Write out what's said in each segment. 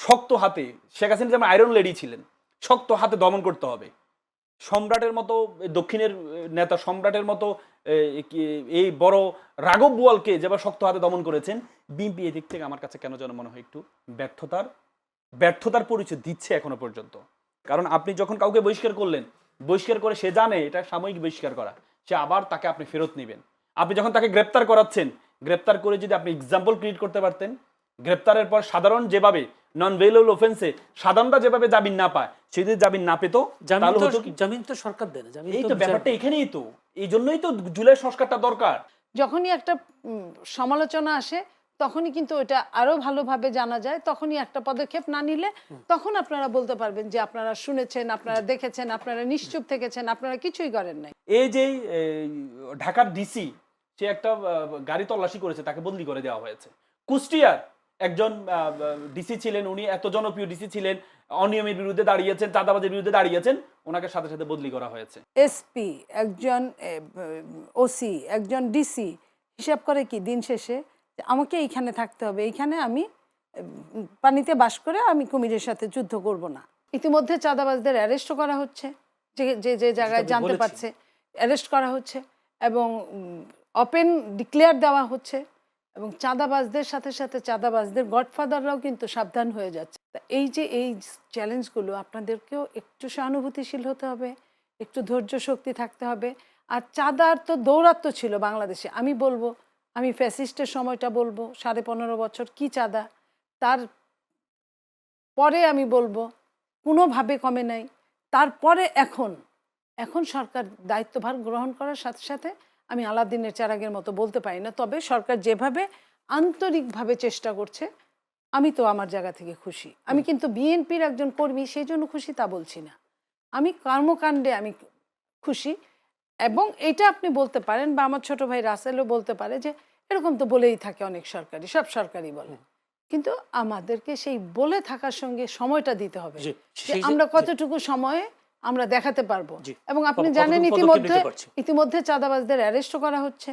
শক্ত হাতে, শেখ হাসিনা যেমন আয়রন লেডি ছিলেন, শক্ত হাতে দমন করতে হবে। সম্রাটের মতো দক্ষিণের নেতা, সম্রাটের মতো এই বড় রাঘব বোয়ালকে যেভাবে শক্ত হাতে দমন করেছেন, বিএনপি এদিক থেকে আমার কাছে কেন যেন মনে হয় একটু ব্যর্থতার পরিচয় দিচ্ছে এখনো পর্যন্ত। কারণ আপনি যখন কাউকে বহিষ্কার করলেন, বহিষ্কার করে সে জানে এটা সাময়িক বহিষ্কার করা, সে আবার তাকে আপনি ফেরত নেবেন। আপনি যখন তাকে গ্রেপ্তার করাচ্ছেন, গ্রেপ্তার করে যদি আপনি এক্সাম্পল ক্রিয়েট করতে পারতেন, গ্রেপ্তারের পর সাধারণ যেভাবে নন ভেইলেবল অফেন্সে সাধারণরা যেভাবে জামিন না পায়, সে যদি জামিন না পেত, তাহলে হতো কি? জামিন তো সরকার দেয় না। এই তো ব্যাপারটা এখানেই তো, এই জন্যই তো জুলাই সংস্কারটা দরকার। যখনই একটা সমালোচনা আসে তখনই কিন্তু ওটা আরো ভালোভাবে জানা যায়, তখনই একটা পদক্ষেপ না নিলে তখন আপনারা বলতে পারবেন যে আপনারা শুনেছেন, আপনারা দেখেছেন, আপনারা নিশ্চুপ থেকেছেন, আপনারা কিছুই করেন নাই। এই যে ঢাকার ডিসি, সে একটা গাড়ি তল্লাশি করেছে, তাকে বদলি করে দেওয়া হয়েছে। কুষ্টিয়ার একজন ডিসি ছিলেন, উনি এত জনপ্রিয় ডিসি ছিলেন, অনিয়মের বিরুদ্ধে দাঁড়িয়েছেন, চাঁদাবাজের বিরুদ্ধে দাঁড়িয়েছেন, ওনাকে সাথে সাথে বদলি করা হয়েছে। এসপি একজন, ওসি একজন, ডিসি হিসাব করে কি দিন শেষে আমাকে এইখানে থাকতে হবে, এইখানে আমি পানিতে বাস করে আমি কুমিরের সাথে যুদ্ধ করব না। ইতিমধ্যে চাঁদাবাজদের অ্যারেস্ট করা হচ্ছে, যে যে যে জায়গায় জানতে পারছে অ্যারেস্ট করা হচ্ছে, এবং ওপেন ডিক্লেয়ার দেওয়া হচ্ছে, এবং চাঁদাবাজদের সাথে সাথে চাঁদাবাজদের গডফাদাররাও কিন্তু সাবধান হয়ে যাচ্ছে। এই যে এই চ্যালেঞ্জগুলো, আপনাদেরকেও একটু সহানুভূতিশীল হতে হবে, একটু ধৈর্য শক্তি থাকতে হবে। আর চাঁদার তো দৌরাত্ম্য ছিল বাংলাদেশে। আমি বলবো, আমি ফ্যাসিস্টের সময়টা বলবো, 15.5 বছর কি চাঁদা, তার পরে আমি বলবো কোনোভাবে কমে নাই। তারপরে এখন সরকার দায়িত্বভার গ্রহণ করার সাথে সাথে আমি আলাদিনের চেরাগের মতো বলতে পারি না, তবে সরকার যেভাবে আন্তরিকভাবে চেষ্টা করছে, আমি তো আমার জায়গা থেকে খুশি। আমি কিন্তু বিএনপির একজন কর্মী সেই জন্য খুশি তা বলছি না, আমি কর্মকাণ্ডে আমি খুশি। এবং এটা আপনি বলতে পারেন, বা আমার ছোট ভাই রাসেলও বলতে পারে যে এরকম তো বলেই থাকে অনেক সরকারি, সব সরকারি বলে, কিন্তু আমাদেরকে সেই বলে থাকার সঙ্গে সময়টা দিতে হবে যে আমরা কতটুকু সময়ে আমরা দেখাতে পারবো। এবং আপনি জানেন ইতিমধ্যে চাঁদাবাজদের অ্যারেস্ট করা হচ্ছে,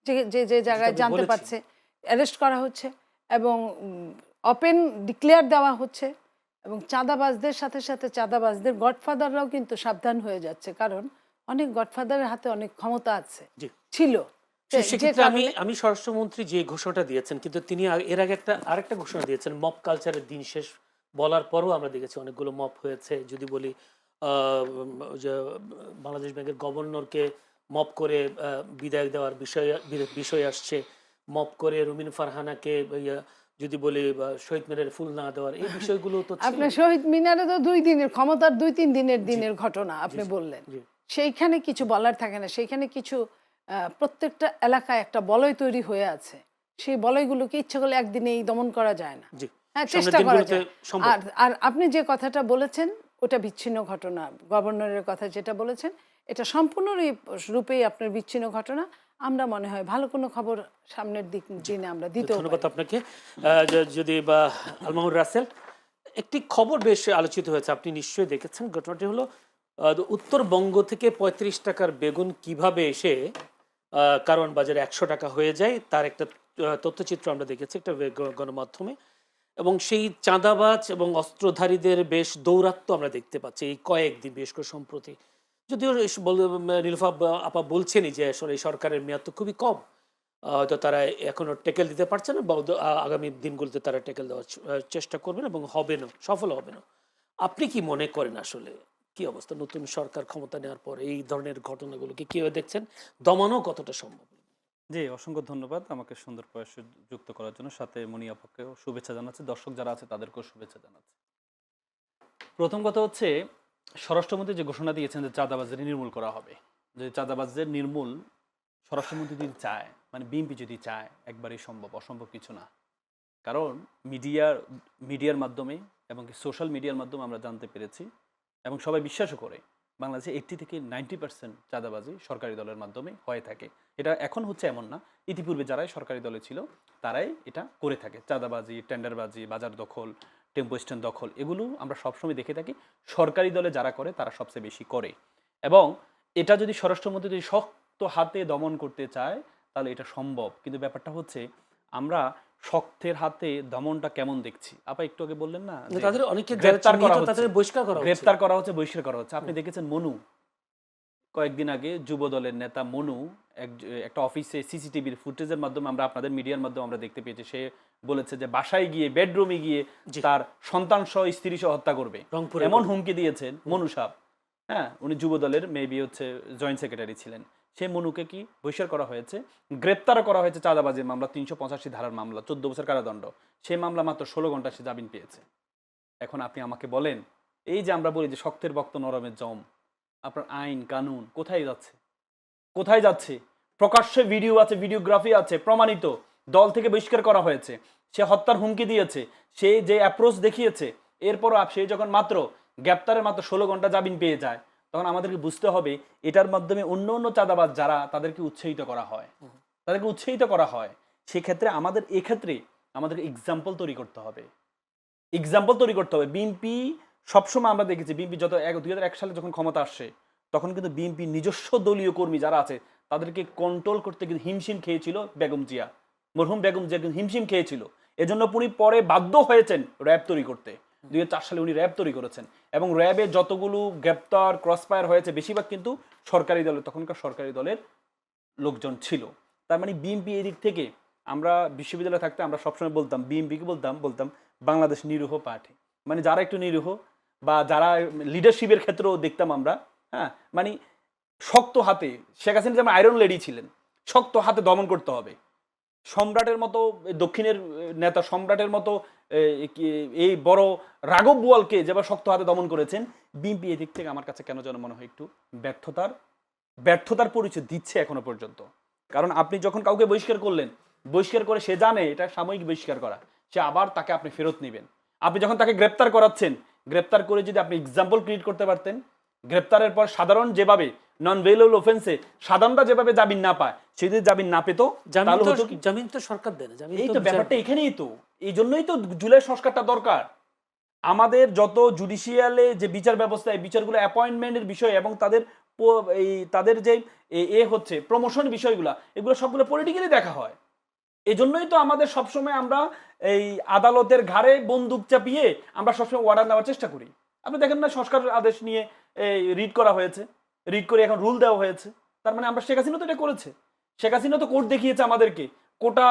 যে যে যে জায়গায় জানতে পারছে অ্যারেস্ট করা হচ্ছে, এবং ওপেন ডিক্লেয়ার দেওয়া হচ্ছে, এবং চাঁদাবাজদের সাথে সাথে চাঁদাবাজদের গডফাদাররাও কিন্তু সাবধান হয়ে যাচ্ছে, কারণ অনেক গডফাদারের হাতে অনেক ক্ষমতা আছে ছিল। সেক্ষেত্রে আমি স্বরাষ্ট্রমন্ত্রী যে ঘোষণাটা দিয়েছেন, কিন্তু তিনি এর আগে আরেকটা ঘোষণা দিয়েছেন, মব কালচারের দিন শেষ বলার পরও আমরা দেখেছি অনেকগুলো মব হয়েছে। যদি বলি বাংলাদেশ ব্যাংকের গভর্নরকে মব করে বিদায় দেওয়ার বিষয় আসছে, মব করে রুমিন ফারহানাকে, যদি বলি শহীদ মিনারে ফুল না দেওয়ার, এই বিষয়গুলো তো আপনার শহীদ মিনারে তো 2 দিনের ক্ষমতার 2-3 দিনের ঘটনা আপনি বললেন, সেইখানে কিছু বলার থাকে না। সেইখানে কিছু প্রত্যেকটা এলাকায় একটা বলয় তৈরি হয়ে আছে, সেই বলয়গুলোকে ইচ্ছে করলে একদিনেই দমন করা যায় না, হ্যাঁ চেষ্টা করা যায়। আর আপনি যে কথাটা বলেছেন ওটা বিচ্ছিন্ন ঘটনা, গভর্নরের কথা যেটা বলেছেন এটা সম্পূর্ণ রূপেই আপনার বিচ্ছিন্ন ঘটনা। আমরা মনে হয় ভালো কোনো খবর সামনের দিনে আমরা দিতে। ধন্যবাদ আপনাকে। যদি বা আলমামুর রাসেল, একটি খবর বেশ আলোচিত হয়েছে, আপনি নিশ্চয়ই দেখেছেন। ঘটনাটি হলো উত্তরবঙ্গ থেকে 35 টাকার বেগুন কিভাবে এসে কারণ বাজারে 100 টাকা হয়ে যায়, তার একটা তথ্যচিত্র আমরা দেখেছি একটা গণমাধ্যমে। এবং সেই চাঁদাবাজ এবং অস্ত্রধারীদের বেশ দৌরাত্ম্য আমরা দেখতে পাচ্ছি এই কয়েকদিন, বিশেষ করে সম্প্রতি। যদিও নীলুফা আপা বলছেনই যে আসলে এই সরকারের মেয়াদ তো খুবই কম, হয়তো তারা এখনো টেকেল দিতে পারছে না, বা আগামী দিনগুলোতে তারা টেকেল দেওয়ার চেষ্টা করবেন এবং হবে না, সফল হবে না। আপনি কি মনে করেন আসলে কি অবস্থা নতুন সরকার ক্ষমতা নেওয়ার পর এই ধরনের ঘটনাগুলোকে কিভাবে দেখছেন, দমানো কতটা সম্ভব? জি, অসংখ্য ধন্যবাদ আমাকে সুন্দর প্রয়াসে যুক্ত করার জন্য। সাথে মনিয়াপাকেও শুভেচ্ছা জানাচ্ছি, দর্শক যারা আছে তাদেরকেও শুভেচ্ছা জানাচ্ছি। প্রথম কথা হচ্ছে, স্বরাষ্ট্রমন্ত্রী যে ঘোষণা দিয়েছেন যে চাঁদাবাজি নির্মূল করা হবে, যে চাঁদাবাজদের নির্মূল স্বরাষ্ট্রমন্ত্রী যদি চায়, মানে বিএনপি যদি চায়, একবারই সম্ভব, অসম্ভব কিছু না। কারণ মিডিয়ার মাধ্যমে এবং সোশ্যাল মিডিয়ার মাধ্যমে আমরা জানতে পেরেছি, এবং সবাই বিশ্বাসও করে, বাংলাদেশে 80 থেকে 90% চাঁদাবাজি সরকারি দলের মাধ্যমে হয়ে থাকে। এটা এখন হচ্ছে এমন না, ইতিপূর্বে যারাই সরকারি দলে ছিল তারাই এটা করে থাকে। চাঁদাবাজি, টেন্ডারবাজি, বাজার দখল, টেম্পো স্ট্যান্ড দখল, এগুলো আমরা সবসময় দেখে থাকি সরকারি দলে যারা করে তারা সবচেয়ে বেশি করে। এবং এটা যদি স্বরাষ্ট্রমন্ত্রী যদি শক্ত হাতে দমন করতে চায় তাহলে এটা সম্ভব। কিন্তু ব্যাপারটা হচ্ছে, আমরা শক্তের হাতে দমনটা কেমন দেখছি। আপা একটু আগে বললেন না যে তাদের অনেকে যারা গ্রেপ্তার করা চিহ্নিত তাদের হচ্ছে, বহিষ্কার করা হচ্ছে। গ্রেপ্তার করা হচ্ছে, বহিষ্কার করা হচ্ছে। আপনি দেখেছেন মনু, কয়েকদিন আগে যুব দলের নেতা মনু একটা অফিসে সিসিটিভির ফুটেজের মাধ্যমে আমরা আপনাদের মিডিয়ার মাধ্যমে আমরা দেখতে পেয়েছি, সে বলেছে যে বাসায় গিয়ে বেডরুমে গিয়ে জি। তার সন্তান সহ স্ত্রী সহ হত্যা করবে, রংপুরে এমন হুমকি দিয়েছেন মনু সাহ। হ্যাঁ, উনি যুব দলের মেবি হচ্ছে জয়েন্ট সেক্রেটারি ছিলেন। সেই মনুকে কি বহিষ্কার করা হয়েছে, গ্রেপ্তার করা হয়েছে চাঁদাবাজির মামলা, 385 ধারার মামলা, 14 বছর কারাদণ্ড। সেই মামলা মাত্র 16 ঘন্টা সে জামিন পেয়েছে। এখন আপনি আমাকে বলেন, এই যে আমরা বলি যে শক্তের বক্ত নরমের জম, আপনার আইন কানুন কোথায় যাচ্ছে, কোথায় যাচ্ছে? প্রকাশ্যে ভিডিও আছে, ভিডিওগ্রাফি আছে, প্রমাণিত। দল থেকে বহিষ্কার করা হয়েছে, সে হত্যার হুমকি দিয়েছে, সে যে অ্যাপ্রোচ দেখিয়েছে, এরপরও সে যখন মাত্র গ্রেপ্তারের মাত্র 16 ঘন্টা জামিন পেয়ে যায়, তখন আমাদেরকে বুঝতে হবে এটার মাধ্যমে অন্য অন্য চাঁদাবাজ যারা, তাদেরকে উৎসাহিত করা হয়, তাদেরকে উৎসাহিত করা হয়। সেক্ষেত্রে আমাদের এক্ষেত্রে আমাদেরকে এক্সাম্পল তৈরি করতে হবে, এক্সাম্পল তৈরি করতে হবে। বিএনপি সবসময় আমরা দেখেছি, বিএনপি যত 2001 সালে যখন ক্ষমতা আসছে, তখন কিন্তু বিএনপি নিজস্ব দলীয় কর্মী যারা আছে তাদেরকে কন্ট্রোল করতে কিন্তু হিমশিম খেয়েছিল বেগম জিয়া, মরহুম বেগম জিয়া কিন্তু হিমশিম খেয়েছিল। এজন্য উনি পরে বাধ্য হয়েছেন র্যাব তৈরি করতে। 2004 সালে উনি র্যাব তৈরি করেছেন, এবং র্যাবে যতগুলো গ্রেপ্তার ক্রসফায়ার হয়েছে বেশিরভাগ কিন্তু সরকারি দলের, তখনকার সরকারি দলের লোকজন ছিল। তার মানে বিএনপি এদিক থেকে, আমরা বিশ্ববিদ্যালয়ে থাকতে আমরা সবসময় বলতাম, বিএনপিকে বলতাম বাংলাদেশ নিরীহ পার্টি, মানে যারা একটু নিরীহ বা যারা লিডারশিপের ক্ষেত্রেও দেখতাম আমরা, হ্যাঁ, মানে শক্ত হাতে, শেখ হাসিনা যেমন আয়রন লেডি ছিলেন, শক্ত হাতে দমন করতে হবে। সম্রাটের মতো দক্ষিণের নেতা, সম্রাটের মতো এই বড় রাঘব বোয়ালকে যেভাবে শক্ত হাতে দমন করেছেন, বিএনপি এদিক থেকে আমার কাছে কেন যেন মনে হয় একটু ব্যর্থতার পরিচয় দিচ্ছে এখনো পর্যন্ত। কারণ আপনি যখন কাউকে বহিষ্কার করলেন, বহিষ্কার করে সে জানে এটা সাময়িক বহিষ্কার করা, সে আবার তাকে আপনি ফেরত নেবেন। আপনি যখন তাকে গ্রেপ্তার করাচ্ছেন, গ্রেপ্তার করে যদি আপনি এক্সাম্পল ক্রিয়েট করতে পারতেন, গ্রেপ্তারের পর সাধারণ যেভাবে নন ভেইলেবল অফেন্সে সাধারণরা যেভাবে জামিন না পায়, সে যদি জামিন না পেত, তাহলে হতো কি? জামিন তো সরকার দেয় না, জামিন এই তো তো ব্যাপারটা এখানেই তো, এই জন্যই তো জুলাই সংস্কারটা দরকার। আমাদের যত জুডিশিয়ালে যে বিচার ব্যবস্থা, এই বিচারগুলো অ্যাপয়েন্টমেন্টের বিষয় এবং তাদের যে হচ্ছে প্রমোশন বিষয়গুলো, এগুলো সবগুলো পলিটিক্যালি দেখা হয়। এই জন্যই তো আমাদের সবসময় আমরা এই আদালতের ঘাড়ে বন্দুক চাপিয়ে আমরা সবসময় অর্ডার নেওয়ার চেষ্টা করি। আপনি দেখেন না, সংস্কার আদেশ নিয়ে রিড করা হয়েছে, রিড করে এখন রুল দেওয়া হয়েছে। তার মানে আমরা শেখ হাসিনা তো এটা করেছে, শেখ হাসিনা তো কোর্ট দেখিয়েছে আমাদেরকে, কোটা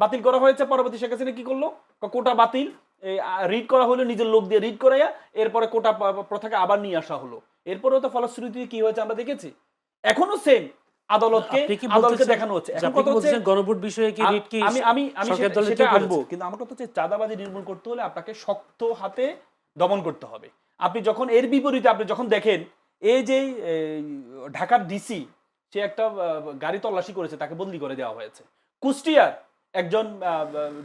বাতিল করা হয়েছে, পরবর্তী শেখ হাসিনা কি করলো, কোটা বাতিল, রিড করা হলো নিজের লোক দিয়ে রিড করাইয়া, এরপরে কোটা প্রথাকে আবার নিয়ে আসা হলো। এরপরেও তো ফলশ্রুতি কি হয়েছে আমরা দেখেছি। এখনো সেম আদালতকে দেখানো হচ্ছে। এখন কথা হচ্ছে গণভোট বিষয়ে কি রিট কি আমি সেটা আসবো, কিন্তু আমার কথা হচ্ছে চাঁদাবাজি নির্মূল করতে হলে আপনাকে শক্ত হাতে দমন করতে হবে। আপনি যখন এর বিপরীতে আপনি যখন দেখেন, এই যে ঢাকার ডিসি, সে একটা গাড়ি তল্লাশি করেছে, তাকে বদলি করে দেওয়া হয়েছে। কুষ্টিয়ার একজন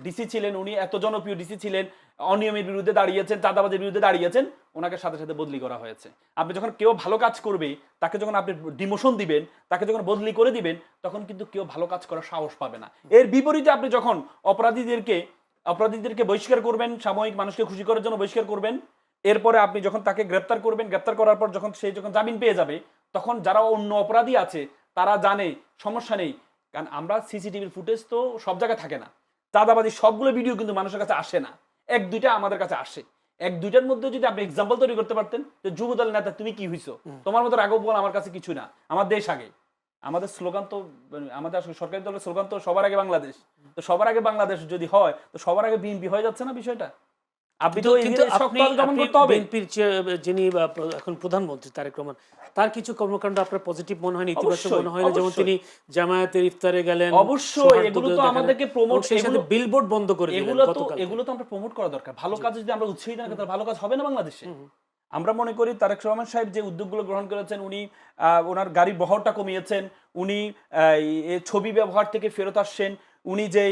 ডিসি ছিলেন, উনি এত জনপ্রিয় ডিসি ছিলেন, অনিয়মের বিরুদ্ধে দাঁড়িয়েছেন, চাঁদাবাজির বিরুদ্ধে দাঁড়িয়েছেন, ওনাকে সাথে সাথে বদলি করা হয়েছে। আপনি যখন কেউ ভালো কাজ করবে, তাকে যখন আপনি ডিমোশন দিবেন, তাকে যখন বদলি করে দিবেন, তখন কিন্তু কেউ ভালো কাজ করার সাহস পাবে না। এর বিপরীতে আপনি যখন অপরাধীদেরকে বহিষ্কার করবেন, সাময়িক মানুষকে খুশি করার জন্য বহিষ্কার করবেন, এরপরে আপনি যখন তাকে গ্রেপ্তার করবেন, গ্রেপ্তার করার পর যখন সে জামিন পেয়ে যাবে, তখন যারা অন্য অপরাধী আছে তারা জানে সমস্যা নেই, কারণ আমরা সিসিটিভির ফুটেজ তো সব জায়গায় থাকে না, চাঁদাবাজি সবগুলো ভিডিও কিন্তু মানুষের কাছে আসে না, এক দুইটা আমাদের কাছে আসে। এক দুইটার মধ্যে যদি আপনি এক্সাম্পল তৈরি করতে পারতেন যে যুবদল নেতা তুমি কি হইছো, তোমার মতো রাঘব বল আমার কাছে কিছু না, আমার দেশ আগে। আমাদের স্লোগান তো, আমাদের আসলে সরকারি দলের স্লোগান তো সবার আগে বাংলাদেশ। তো সবার আগে বাংলাদেশ যদি হয়, তো সবার আগে বিএনপি হয়ে যাচ্ছে না বিষয়টা? আপনি তো বিএনপির যিনি এখন প্রধানমন্ত্রী তারেক রহমান, তার কিছু কর্মকাণ্ড আপনার পজিটিভ মনে হয়, ইতিবাচক মনে হয় না? যেমন তিনি জামায়াতের ইফতারে গেলেন, অবশ্যই এগুলো তো আমাদেরকে প্রমোট, বিলবোর্ড বন্ধ করে দিলেন। এগুলো তো আমরা প্রমোট করা দরকার। ভালো কাজ যদি আমরা উৎসাহিত না করি, তাহলে ভালো কাজ হবে না বাংলাদেশে। আমরা মনে করি তারেক রহমান সাহেব যে উদ্যোগগুলো গ্রহণ করেছেন, উনি ওনার গাড়ির বহরটা কমিয়েছেন, উনি ছবি ব্যবহার থেকে ফেরত আসছেন, উনি যে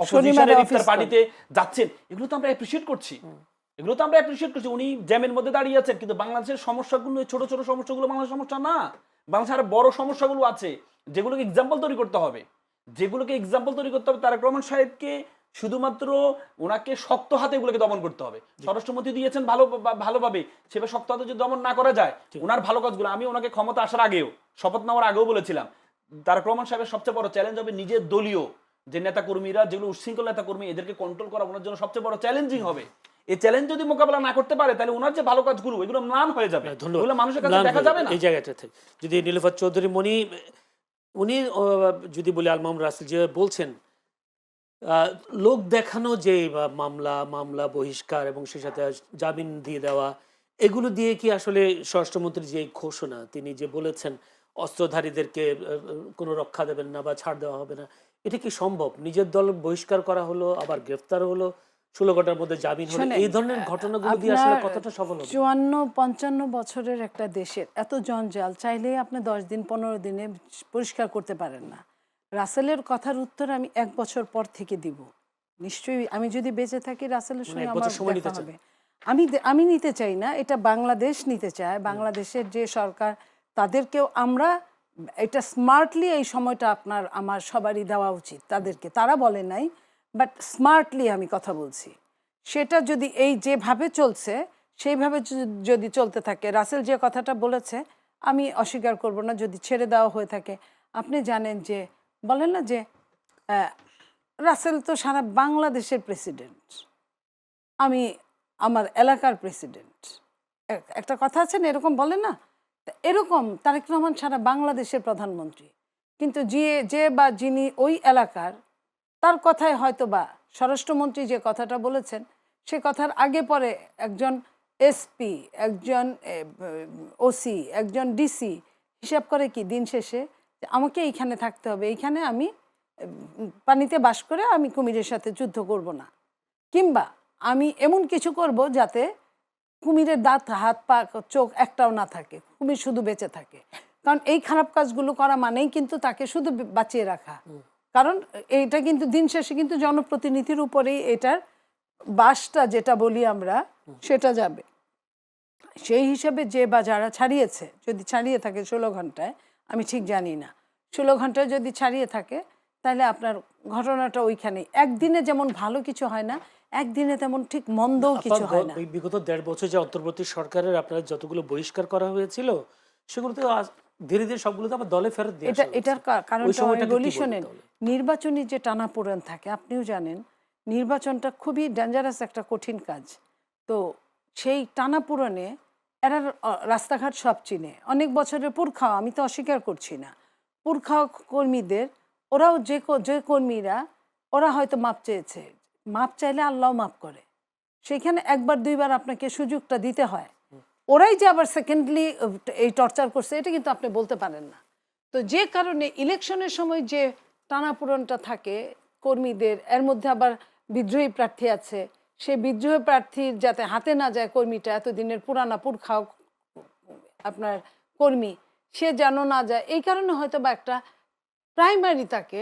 অপোজিশনের ইফতার পার্টিতে যাচ্ছেন, এগুলো তো আমরা অ্যাপ্রিশিয়েট করছি, উনি জ্যামের মধ্যে দাঁড়িয়ে আছেন। কিন্তু বাংলাদেশের সমস্যাগুলো, ছোট ছোট সমস্যাগুলো বাংলাদেশের সমস্যা না, বাংলাদেশের আরো বড় সমস্যাগুলো আছে, যেগুলোকে এক্সাম্পল তৈরি করতে হবে। তারেক রহমান সাহেবকে শুধুমাত্র ওনাকে শক্ত হাতে এগুলোকে দমন করতে হবে। স্বরাষ্ট্রমন্ত্রী দিয়েছেন ভালোভাবে, সেভাবে শক্ত হাতে যদি দমন না করা যায়, ওনার ভালো কাজগুলো, আমি ওনাকে ক্ষমতা আসার আগেও, শপথ নেওয়ার আগেও বলেছিলাম, তারেক রহমান সাহেবের সবচেয়ে বড় চ্যালেঞ্জ হবে নিজের দলীয় যে নেতাকর্মীরা যেগুলো উচ্ছৃঙ্খল নেতাকর্মী এদেরকে কন্ট্রোল করা ওনার জন্য সবচেয়ে বড় চ্যালেঞ্জিং হবে। এই চ্যালেঞ্জ যদি মোকাবেলা না করতে পারে তাহলে ওনার যে ভালো কাজগুলো এগুলো ম্লান হয়ে যাবে, ধন্যবাদ। ওগুলো মানুষের কাছে ম্লান দেখা হয়ে যাবে না। এই জায়গাটা থেকে যদি নীলুফার চৌধুরী মনি উনি যদি বলি আল মামুন রাসেল যে বলছেন লোক দেখানো যে মামলা বহিষ্কার এবং সেই সাথে জামিন দিয়ে দেওয়া, এগুলো দিয়ে কি আসলে স্বরাষ্ট্রমন্ত্রীর যে ঘোষণা তিনি যে বলেছেন অস্ত্রধারীদেরকে কোনো রক্ষা দেবেন না বা ছাড় দেওয়া হবে না, এটা কি সম্ভব? নিজের দল বহিষ্কার করা হলো, আবার গ্রেফতার হলো, 16 ঘন্টার মধ্যে জামিন হলো, শোনেন, এই ধরনের ঘটনাগুলো দিয়ে আসলে কতটা সফল হবে? 54-55 বছরের একটা দেশের এত জঞ্জাল চাইলেই আপনি 10 দিন 15 দিনে পরিষ্কার করতে পারেন না। রাসেলের কথার উত্তর আমি 1 বছর পর থেকে দিব নিশ্চয়ই। আমি যদি বেঁচে থাকি রাসেলের মানে সঙ্গে 1 আমার বছর সময় নিতে দেখা চান? হবে। আমি নিতে চাই না, এটা বাংলাদেশ নিতে চায়। বাংলাদেশের যে সরকার তাদেরকেও আমরা এটা স্মার্টলি এই সময়টা আমার সবারই দেওয়া উচিত তাদেরকে। তারা বলে নাই, বাট স্মার্টলি আমি কথা বলছি। সেটা যদি এই যেভাবে চলছে সেইভাবে যদি চলতে থাকে, রাসেল যে কথাটা বলেছে আমি অস্বীকার করব না যদি ছেড়ে দেওয়া হয়ে থাকে। আপনি জানেন যে বলেন না যে রাসেল তো সারা বাংলাদেশের প্রেসিডেন্ট, আমি আমার এলাকার প্রেসিডেন্ট। একটা কথা আছে না, এরকম বলে না? তা এরকম তারেক রহমান সারা বাংলাদেশের প্রধানমন্ত্রী, কিন্তু যে বা যিনি ওই এলাকার, তার কথায় হয়তো বা স্বরাষ্ট্রমন্ত্রী যে কথাটা বলেছেন সে কথার আগে পরে একজন এসপি, একজন ওসি, একজন ডিসি হিসাব করে কি দিন শেষে যে আমাকে এইখানে থাকতে হবে, এইখানে আমি পানিতে বাস করে আমি কুমিরের সাথে যুদ্ধ করব না, কিংবা আমি এমন কিছু করব যাতে কুমিরের দাঁত হাত পা চোখ একটাও না থাকে, কুমির শুধু বেঁচে থাকে। কারণ এই খারাপ কাজগুলো করা মানেই কিন্তু তাকে শুধু বাঁচিয়ে রাখা। কারণ এইটা কিন্তু দিন শেষে কিন্তু জনপ্রতিনিধির উপরেই এটার বাসটা যেটা বলি আমরা সেটা যাবে। সেই হিসাবে যে বা যারা ছাড়িয়েছে, যদি ছাড়িয়ে থাকে 16 ঘন্টায়, আমি ঠিক জানি না, 16 ঘন্টায় যদি ছাড়িয়ে থাকে তাহলে আপনার ঘটনাটা ওইখানেই। একদিনে যেমন ভালো কিছু হয় না, একদিনে তেমন ঠিক মন্দও কিছু হয় না। বিগত 1.5 বছর যে অন্তর্বর্তী সরকারের আপনার যতগুলো বহিষ্কার করা হয়েছিল সেগুলো তো ধীরে ধীরে সবগুলো তো আবার দলে ফেরত দিয়ে এটার কারণটা আমি বলি, শোনেন, নির্বাচনী যে টানাপোড়েন থাকে আপনিও জানেন, নির্বাচনটা খুবই ডেঞ্জারাস একটা কঠিন কাজ। তো সেই টানাপোড়েনে এরা রাস্তাঘাট সব চিনে, অনেক বছরের পুরখাওয়া, আমি তো অস্বীকার করছি না, পুরখাওয়া কর্মীদের, ওরাও যে কর্মীরা ওরা হয়তো মাপ চেয়েছে, মাপ চাইলে আল্লাহ মাপ করে, সেখানে একবার দুইবার আপনাকে সুযোগটা দিতে হয়। ওরাই যে আবার সেকেন্ডলি এই টর্চার করছে এটা কিন্তু আপনি বলতে পারেন না। তো যে কারণে ইলেকশনের সময় যে টানাপোড়েনটা থাকে কর্মীদের, এর মধ্যে আবার বিদ্রোহী প্রার্থী আছে, সেই বিদ্রোহী প্রার্থীর যাতে হাতে না যায় কর্মীটা, এতদিনের পুরানা পুরখাও আপনার কর্মী, সে যেন না যায়, এই কারণে হয়তো বা একটা প্রাইমারি তাকে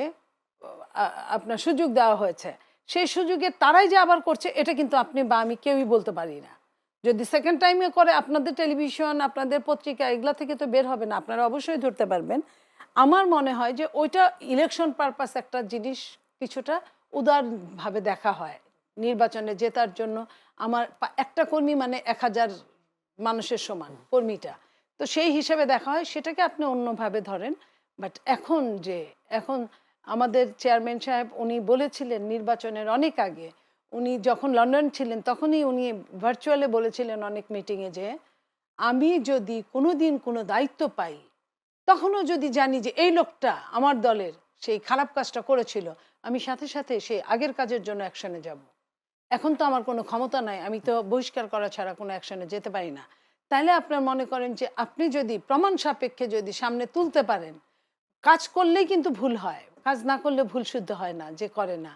আপনার সুযোগ দেওয়া হয়েছে। সেই সুযোগে তারাই যে আবার করছে এটা কিন্তু আপনি বা আমি কেউই বলতে পারি না। যদি সেকেন্ড টাইমে করে আপনাদের টেলিভিশন, আপনাদের পত্রিকা এগুলা থেকে তো বের হবে না, আপনারা অবশ্যই ধরতে পারবেন। আমার মনে হয় যে ওইটা ইলেকশন পারপাস একটা জিনিস কিছুটা উদারভাবে দেখা হয়। নির্বাচনে জেতার জন্য আমার একটা কর্মী মানে 1000 মানুষের সমান কর্মীটা, তো সেই হিসেবে দেখা হয়, সেটাকে আপনি অন্যভাবে ধরেন। বাট এখন আমাদের চেয়ারম্যান সাহেব উনি বলেছিলেন নির্বাচনের অনেক আগে, উনি যখন লন্ডন ছিলেন তখনই উনি ভার্চুয়ালে বলেছিলেন অনেক মিটিংয়ে যে আমি যদি কোনোদিন কোনো দায়িত্ব পাই, তখনও যদি জানি যে এই লোকটা আমার দলের সেই খারাপ কাজটা করেছিল, আমি সাথে সাথে সেই আগের কাজের জন্য অ্যাকশনে যাব। এখন তো আমার কোনো ক্ষমতা নাই, আমি তো বহিষ্কার করা ছাড়া কোনো অ্যাকশনে যেতে পারি না। তাহলে আপনার মনে করেন যে আপনি যদি প্রমাণ সাপেক্ষে যদি সামনে তুলতে পারেন, কাজ করলেই কিন্তু ভুল হয়, কাজ না করলে ভুল শুদ্ধ হয় না, যে করে না।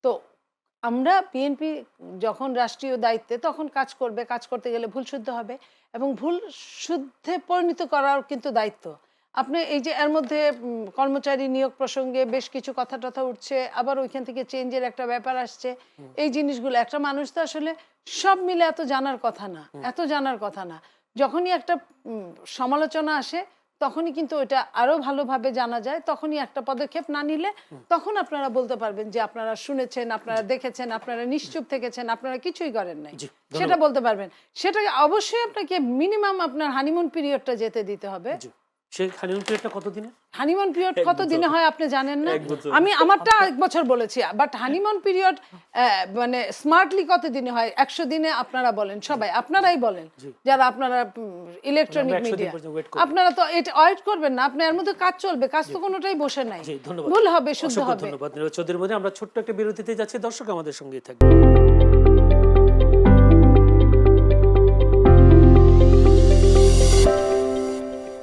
তো আমরা বিএনপি যখন রাষ্ট্রীয় দায়িত্বে তখন কাজ করবে, কাজ করতে গেলে ভুল শুদ্ধ হবে এবং ভুল শুদ্ধে পরিণত করার কিন্তু দায়িত্ব। আপনি এই যে এর মধ্যে কর্মচারী নিয়োগ প্রসঙ্গে বেশ কিছু কথা টথা উঠছে, আবার ওইখান থেকে চেঞ্জের একটা ব্যাপার আসছে, এই জিনিসগুলো একটা মানুষ তো আসলে সব মিলে এত জানার কথা না। যখনই একটা সমালোচনা আসে তখনই কিন্তু ওইটা আরো ভালোভাবে জানা যায়, তখনই একটা পদক্ষেপ না নিলে তখন আপনারা বলতে পারবেন যে আপনারা শুনেছেন, আপনারা দেখেছেন, আপনারা নিশ্চুপ থেকেছেন, আপনারা কিছুই করেন নাই, সেটা বলতে পারবেন। সেটাকে অবশ্যই আপনাকে মিনিমাম আপনার হানিমুন পিরিয়ডটা যেতে দিতে হবে, সেই হানিমুন পিরিয়ডটা কত দিনে? হানিমুন পিরিয়ড কত দিনে হয় আপনি জানেন না? 1 বছর। আমি আমারটা 1 বছর বলেছি, বাট হানিমুন পিরিয়ড মানে স্মার্টলি কত দিনে হয়? 100 দিনে আপনারা বলেন, সবাই আপনারাই বলেন, যারা আপনারা ইলেকট্রনিক আমরা 100 দিন মিডিয়া, পর্যন্ত wait করব। আপনারা তো এটা ওয়েট করবেন না, আপনি এর মধ্যে কাজ চলবে, কাজ তো কোনোটাই বসে নাই, জি, ধন্যবাদ। ভুল হবে শুদ্ধ অসংখ্য হবে। ধন্যবাদ নীরজ চৌধুরীর। মধ্যে আমরা ছোট্ট একটা বিরতিতে যাচ্ছি, দর্শক আমাদের সঙ্গেই থাকবে।